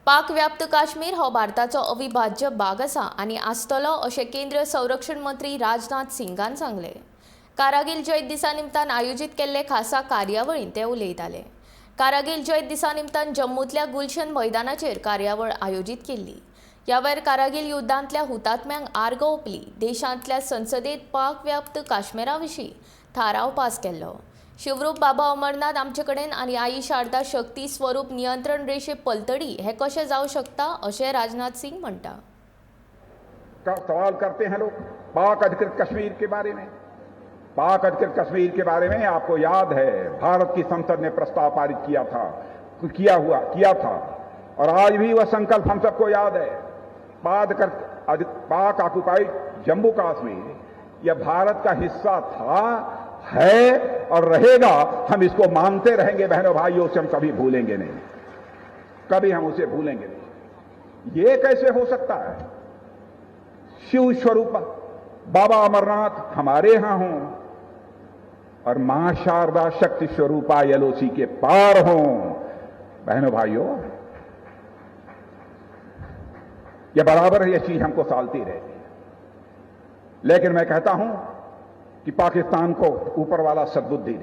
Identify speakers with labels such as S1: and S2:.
S1: पाक व्याप्त काश्मीर हो भारताचो अविभाज्य भाग आसा आनी आसतलो अशें केंद्र संरक्षण मंत्री राजनाथ सिंगान सांगले। कारगिल जयंत दिसा निमतान आयोजीत केल्ले खासा कार्यावळींत ते उलयताले। कारगिल जयंत दिसा निमतान जम्मूंतल्या गुलशन मैदानाचेर कार्यावळ आयोजीत केल्ली। ह्या वेळार कारगिल युद्धांतल्या हुतात्म्यांक आर्गां ओंपली। देशांतल्या संसदेत पाक व्याप्त काश्मीरा विशीं थाराव पास केल्लो। शिवरूप बाबा अमरनाथ आमचे कडेन आनी आई शारदा शक्ती स्वरूप नियंत्रण रेषे पलतडी हे कशें जावं शकता अशें राजनाथ सिंग म्हणटा।
S2: सवाल करते हैं लोग पाक अधिकृत कश्मीर के बारे में। पाक अधिकृत कश्मीर के बारे में आपको याद है भारत की संसद ने प्रस्ताव पारित किया था और आज भी वह संकल्प हम सबको याद है। पाक ऑक्युपाइड जम्मू कश्मीर यह भारत का हिस्सा था, है और रहेगा। हम इसको मानते रहेंगे बहनों भाइयों, से हम कभी भूलेंगे नहीं, कभी हम उसे भूलेंगे नहीं। ये कैसे हो सकता है? शिव स्वरूप बाबा अमरनाथ हमारे यहां हों और मां शारदा शक्ति स्वरूपा एलओसी के पार हों। बहनों भाइयों, यह बराबर यह चीज हमको सालती रहती है। लेकिन मैं कहता हूं कि पाकिस्तान को ऊपर वाला सद्बुद्धि दे।